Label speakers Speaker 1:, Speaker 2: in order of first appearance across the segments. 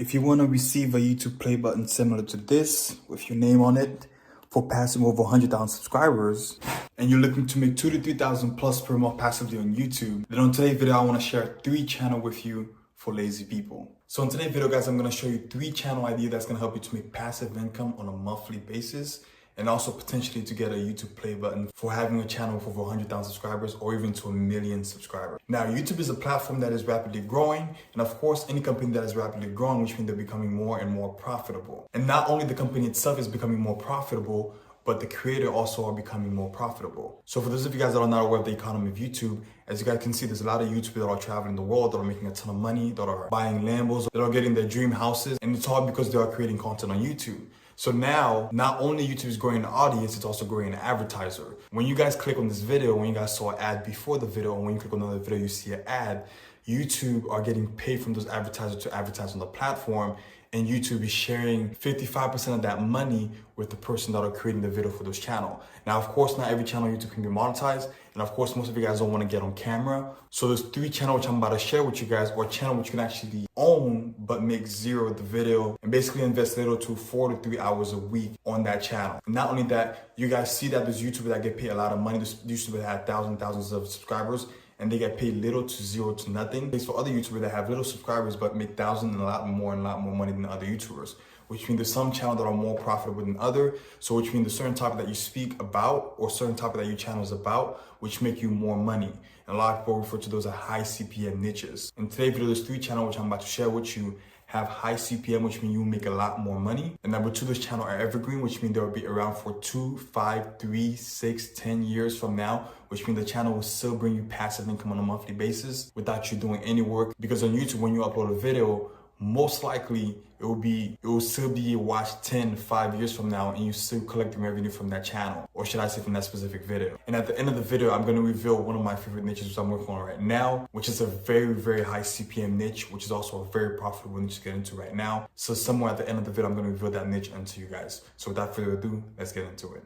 Speaker 1: If you want to receive a YouTube play button similar to this with your name on it for passing over 100,000 subscribers, and you're looking to make 2,000 to 3,000 plus per month passively on YouTube, then on today's video, I want to share 3 channels with you for lazy people. So in today's video, guys, I'm going to show you 3 channel ideas that's going to help you to make passive income on a monthly basis, and also potentially to get a YouTube play button for having a channel with over 100,000 subscribers or even to 1 million subscribers. Now, YouTube is a platform that is rapidly growing, and of course, any company that is rapidly growing, which means they're becoming more and more profitable. And not only the company itself is becoming more profitable, but the creator also are becoming more profitable. So for those of you guys that are not aware of the economy of YouTube, as you guys can see, there's a lot of YouTubers that are traveling the world, that are making a ton of money, that are buying Lambos, that are getting their dream houses, and it's all because they are creating content on YouTube. So now, not only YouTube is growing the audience, it's also growing an advertiser. When you guys click on this video, when you guys saw an ad before the video, and when you click on another video, you see an ad, YouTube are getting paid from those advertisers to advertise on the platform, and YouTube is sharing 55% of that money with the person that are creating the video for those channel. Now, of course, not every channel on YouTube can be monetized. And of course, most of you guys don't want to get on camera. So there's 3 channels which I'm about to share with you guys, or a channel which you can actually own, but make zero with the video and basically invest little to 4 to 3 hours a week on that channel. And not only that, you guys see that there's YouTubers that get paid a lot of money. There's YouTubers that have thousands of subscribers, and they get paid little to zero to nothing. It's for other YouTubers that have little subscribers but make thousands and a lot more money than other YouTubers, which means there's some channels that are more profitable than other. So which means the certain topic that you speak about or certain topic that your channel is about, which make you more money. And a lot of people refer to those as high CPM niches. In today's video, there's 3 channels which I'm about to share with you have high CPM, which means you will make a lot more money. And number 2, this channel are evergreen, which means they'll be around for 2, 5, 3, 6, 10 years from now, which means the channel will still bring you passive income on a monthly basis without you doing any work. Because on YouTube, when you upload a video, most likely it will still be watched 10, 5 years from now, and you still collecting revenue from that channel, or should I say from that specific video. And at the end of the video, I'm going to reveal one of my favorite niches which I'm working on right now, which is a very, very high CPM niche, which is also a very profitable niche to get into right now. So somewhere at the end of the video, I'm going to reveal that niche unto you guys. So without further ado, let's get into it.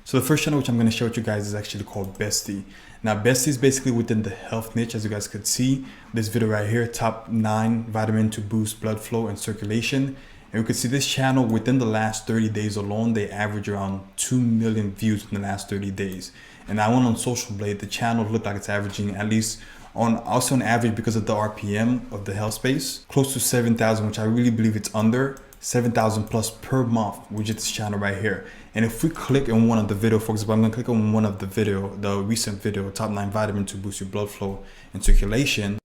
Speaker 1: So the first channel which I'm going to share with you guys is actually called Bestie. Now, Bestie is basically within the health niche, as you guys could see. This video right here, top 9 vitamin to boost blood flow and circulation. And we could see this channel within the last 30 days alone, they average around 2 million views in the last 30 days. And I went on Social Blade, the channel looked like it's averaging at least also on average, because of the RPM of the health space, close to 7,000, which I really believe it's under 7,000 plus per month, which is this channel right here. And if we click on one of the video, for example, I'm gonna click on one of the video, the recent video, top 9 vitamin to boost your blood flow and circulation.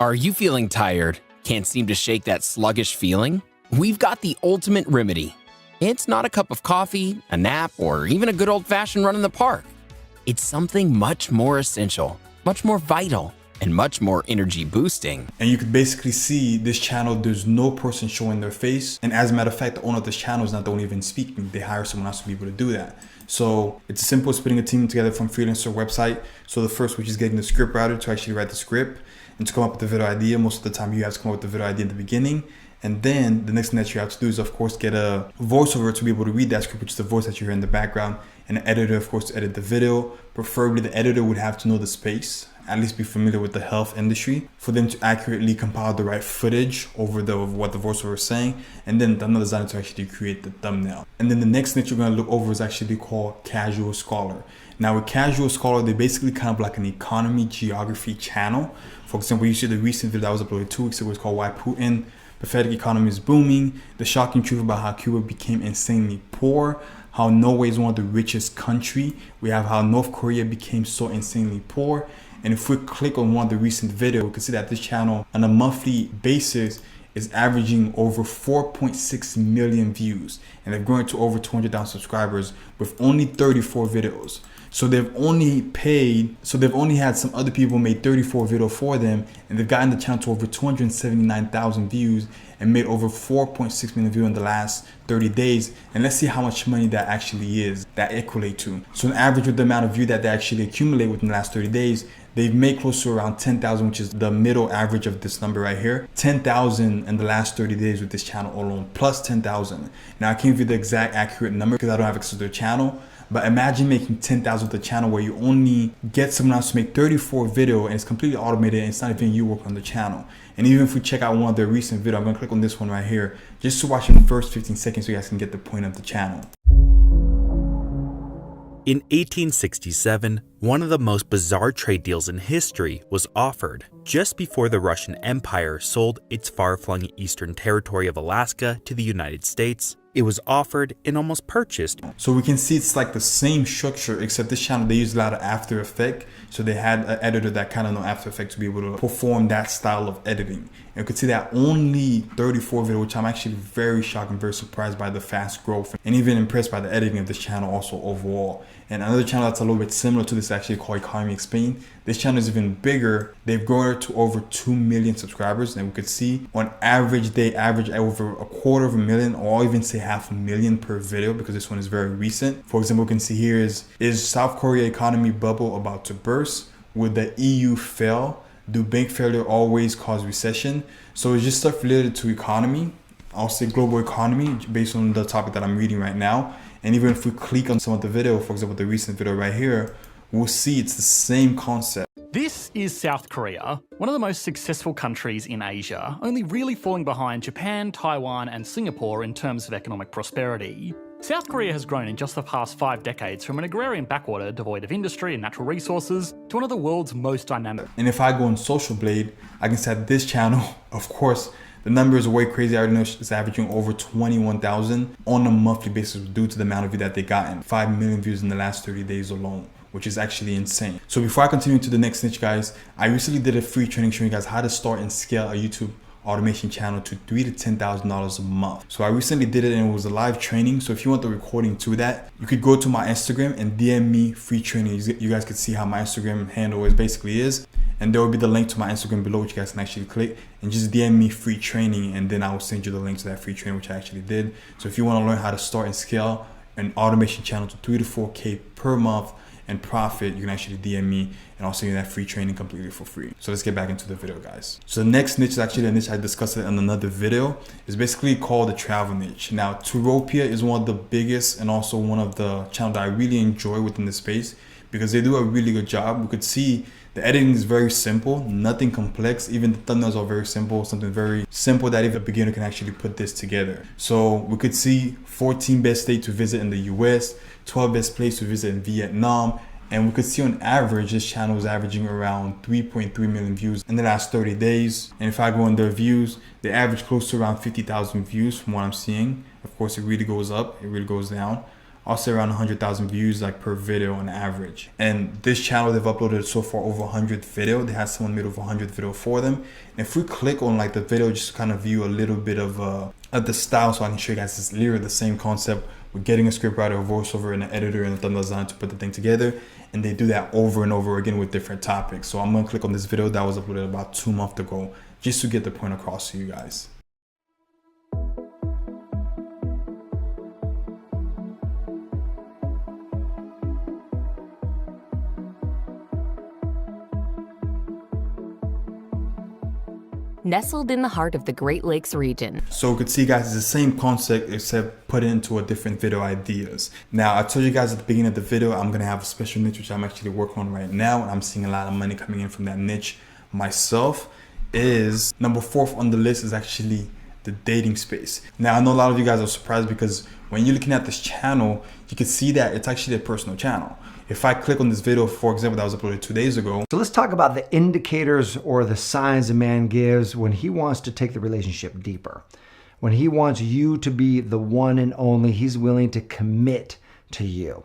Speaker 2: Are you feeling tired? Can't seem to shake that sluggish feeling? We've got the ultimate remedy. It's not a cup of coffee, a nap, or even a good old-fashioned run in the park. It's something much more essential, much more vital, and much more energy boosting. And
Speaker 1: you could basically see this channel, there's no person showing their face. And as a matter of fact, the owner of this channel is not the one even speaking. They hire someone else to be able to do that. So it's as simple as putting a team together from freelancer website. So the first, which is getting the script writer to actually write the script and to come up with the video idea. Most of the time you have to come up with the video idea in the beginning. And then the next thing that you have to do is, of course, get a voiceover to be able to read that script, which is the voice that you hear in the background, and an editor, of course, to edit the video. Preferably the editor would have to know the space, at least be familiar with the health industry, for them to accurately compile the right footage over what the voiceover is saying, and then another designer to actually create the thumbnail. And then the next thing you're going to look over is actually called Casual Scholar. Now with Casual Scholar, they're basically kind of like an economy geography channel. For example, you see the recent video that was uploaded 2 weeks ago. It's called Why Putin Pathetic Economy is Booming, the shocking truth about how Cuba became insanely poor, how Norway is one of the richest countries. We have how North Korea became so insanely poor. And if we click on one of the recent videos, we can see that this channel on a monthly basis is averaging over 4.6 million views, and they've grown to over 200,000 subscribers with only 34 videos. So they've only had some other people made 34 videos for them, and they've gotten the channel to over 279,000 views and made over 4.6 million views in the last 30 days. And let's see how much money that actually is, that equate to. So an average with the amount of view that they actually accumulate within the last 30 days, they've made close to around 10,000, which is the middle average of this number right here. 10,000 in the last 30 days with this channel alone, plus 10,000. Now I can't give you the exact accurate number because I don't have access to their channel, But imagine making 10,000 with a channel where you only get someone else to make 34 video and it's completely automated and it's not even you working on the channel. And even if we check out one of their recent videos, I'm gonna click on this one right here, just to watch in the first 15 seconds so you guys can get the point of the channel.
Speaker 3: In 1867, one of the most bizarre trade deals in history was offered just before the Russian Empire sold its far-flung eastern territory of Alaska to the United States. It was offered and almost purchased.
Speaker 1: So we can see it's like the same structure, except this channel, they use a lot of After Effects. So they had an editor that kind of know After Effects to be able to perform that style of editing. And you can see that only 34 video, which I'm actually very shocked and very surprised by the fast growth and even impressed by the editing of this channel also overall. And another channel that's a little bit similar to this actually called Economy Explained. This channel is even bigger. They've grown to over 2 million subscribers, and we could see on average they average over 250,000 or even say 500,000 per video, because this one is very recent. For example, we can see here is South Korea economy bubble about to burst? Would the EU fail? Do bank failure always cause recession? So it's just stuff related to economy. I'll say global economy based on the topic that I'm reading right now. And even if we click on some of the video, for example, the recent video right here, we'll see it's the same concept.
Speaker 4: This is South Korea, one of the most successful countries in Asia, only really falling behind Japan, Taiwan, and Singapore in terms of economic prosperity. South Korea has grown in just the past 5 decades from an agrarian backwater devoid of industry and natural resources to one of the world's most dynamic.
Speaker 1: And if I go on Social Blade, I can say this channel, of course, the numbers are way crazy. I already know it's averaging over 21,000 on a monthly basis due to the amount of views that they gotten. 5 million views in the last 30 days alone, which is actually insane. So before I continue to the next niche, guys, I recently did a free training showing you guys how to start and scale a YouTube automation channel to $3,000 to $10,000 a month. So I recently did it and it was a live training. So if you want the recording to that, you could go to my Instagram and DM me free training. You guys could see how my Instagram handle is. And there will be the link to my Instagram below, which you guys can actually click and just DM me free training, and then I will send you the link to that free training, which I actually did. So if you want to learn how to start and scale an automation channel to 3 to 4K per month and profit, you can actually DM me and I'll send you that free training completely for free. So let's get back into the video, guys. So the next niche is actually the niche I discussed it in another video. It's basically called the travel niche. Now, Turopia is one of the biggest and also one of the channels that I really enjoy within the space because they do a really good job. We could see the editing is very simple, nothing complex. Even the thumbnails are very simple, something very simple that even a beginner can actually put this together. So we could see 14 best states to visit in the US, 12 best places to visit in Vietnam. And we could see on average, this channel is averaging around 3.3 million views in the last 30 days. And if I go on their views, they average close to around 50,000 views from what I'm seeing. Of course, it really goes up, it really goes down. I'll say around 100,000 views like per video on average. And this channel, they've uploaded so far over 100 video. They had someone made over 100 video for them. And if we click on like the video, just to kind of view a little bit of the style, so I can show you guys it's literally the same concept. We're getting a scriptwriter, a voiceover, and an editor and a thumbnail design to put the thing together. And they do that over and over again with different topics. So I'm gonna click on this video that was uploaded about 2 months ago, just to get the point across to you guys.
Speaker 5: Nestled in the heart of the Great Lakes region.
Speaker 1: So we could see, guys, it's the same concept except put into a different video ideas. Now, I told you guys at the beginning of the video, I'm gonna have a special niche which I'm actually working on right now, and I'm seeing a lot of money coming in from that niche myself. Is number 4 on the list is actually the dating space. Now, I know a lot of you guys are surprised because when you're looking at this channel, you can see that it's actually a personal channel. If I click on this video, for example, that was uploaded 2 days ago.
Speaker 6: So let's talk about the indicators or the signs a man gives when he wants to take the relationship deeper. When he wants you to be the one and only, he's willing to commit to you.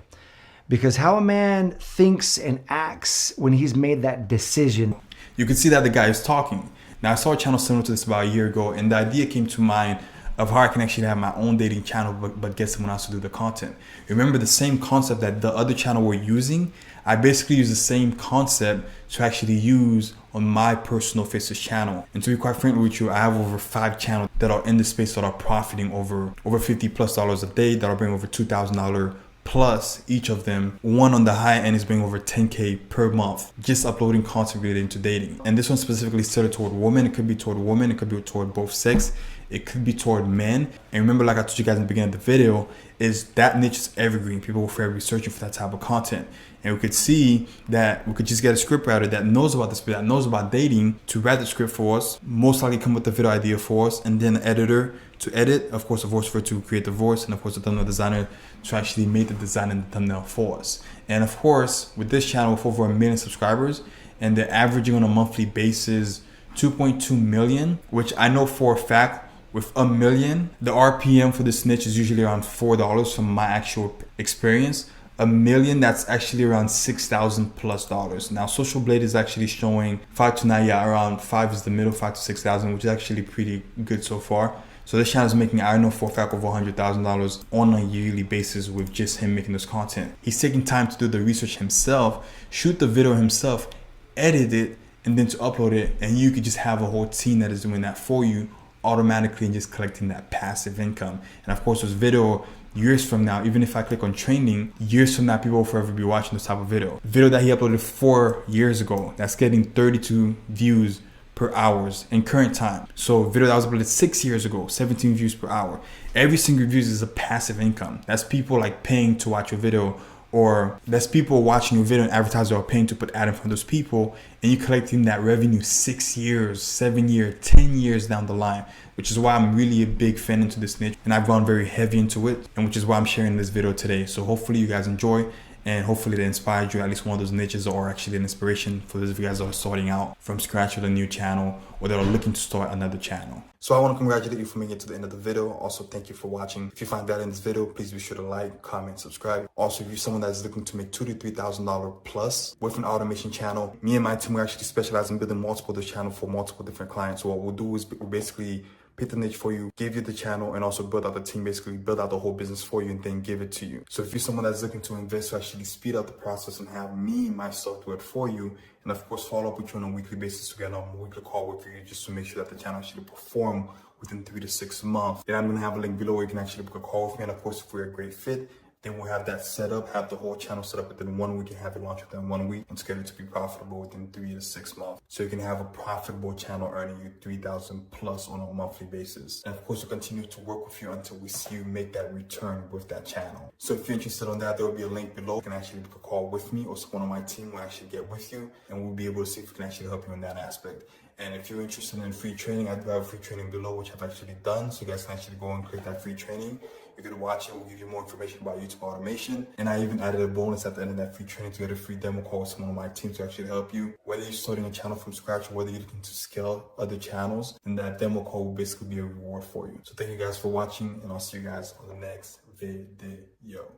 Speaker 6: Because how a man thinks and acts when he's made that decision.
Speaker 1: You can see that the guy is talking. Now, I saw a channel similar to this about a year ago, and the idea came to mind of how I can actually have my own dating channel, but get someone else to do the content. Remember the same concept that the other channel were using? I basically use the same concept to actually use on my personal Faces channel. And to be quite frank with you, I have over 5 channels that are in the space that are profiting over $50+ a day, that are bringing over $2,000 plus each of them. One on the high end is bringing over 10K per month, just uploading content related to dating. And this one specifically is tailored toward women. It could be toward women, it could be toward both sex. it could be toward men. And remember, like I told you guys in the beginning of the video, is that niche is evergreen. People will forever be searching for that type of content. And we could see that we could just get a script writer that knows about this, that knows about dating, to write the script for us, most likely come with the video idea for us, and then an editor to edit, of course a voiceover to create the voice, and of course a thumbnail designer to actually make the design and the thumbnail for us. And of course, with this channel with over 1 million subscribers, and they're averaging on a monthly basis 2.2 million, which I know for a fact with 1 million, the RPM for this niche is usually around $4 from my actual experience. 1 million, that's actually around $6,000+. Now, Social Blade is actually showing 5 to 9, yeah, around 5 is the middle, 5 to 6,000, which is actually pretty good so far. So this channel is making, I know for a fact, over $100,000 on a yearly basis with just him making this content. He's taking time to do the research himself, shoot the video himself, edit it, and then to upload it, and you could just have a whole team that is doing that for you automatically and just collecting that passive income. And of course, this video, years from now, even if I click on trending, years from now, people will forever be watching this type of video. Video that he uploaded 4 years ago, that's getting 32 views per hours in current time. So video that was uploaded 6 years ago, 17 views per hour. Every single view is a passive income. That's people like paying to watch your video, or that's people watching your video and advertisers are paying to put ad in front of those people, and you're collecting that revenue 6 years, 7 years, 10 years down the line, which is why I'm really a big fan into this niche, and I've gone very heavy into it, and which is why I'm sharing this video today. So hopefully you guys enjoy, and hopefully they inspired you, at least one of those niches, or actually an inspiration for those of you guys that are starting out from scratch with a new channel, or that are looking to start another channel. So I want to congratulate you for making it to the end of the video. Also, thank you for watching. If you find value in this video, please be sure to like, comment, subscribe. Also, if you're someone that's looking to make $2,000 to $3,000 plus with an automation channel, me and my team, we actually specialize in building multiple of this channel for multiple different clients. So what we'll do is we'll basically pick the niche for you, give you the channel, and also build out the team, basically build out the whole business for you and then give it to you. So if you're someone that's looking to invest, to actually speed up the process and have me, myself, do it for you, and of course follow up with you on a weekly basis to get on a weekly call with you just to make sure that the channel actually perform within 3 to 6 months, then I'm gonna have a link below where you can actually book a call with me. And of course, if we're a great fit, then we'll have that set up, have the whole channel set up within 1 week and have it launched within 1 week and scheduled to be profitable within 3 to 6 months. So you can have a profitable channel earning you $3,000 plus on a monthly basis. And of course, we'll continue to work with you until we see you make that return with that channel. So if you're interested on that, there will be a link below. You can actually book a call with me, or someone on my team will actually get with you, and we'll be able to see if we can actually help you in that aspect. And if you're interested in free training, I do have free training below, which I've actually done. So you guys can actually go and click that free training. You can watch it. We'll give you more information about YouTube automation. And I even added a bonus at the end of that free training to get a free demo call with someone on my team to actually help you. Whether you're starting a channel from scratch or whether you're looking to scale other channels, then that demo call will basically be a reward for you. So thank you guys for watching, and I'll see you guys on the next video.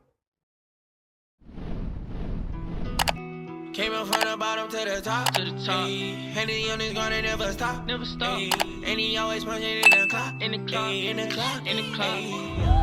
Speaker 7: Came up from the bottom to the top. Henny on this gun and never stop. And he always punching in the clock. In the clock.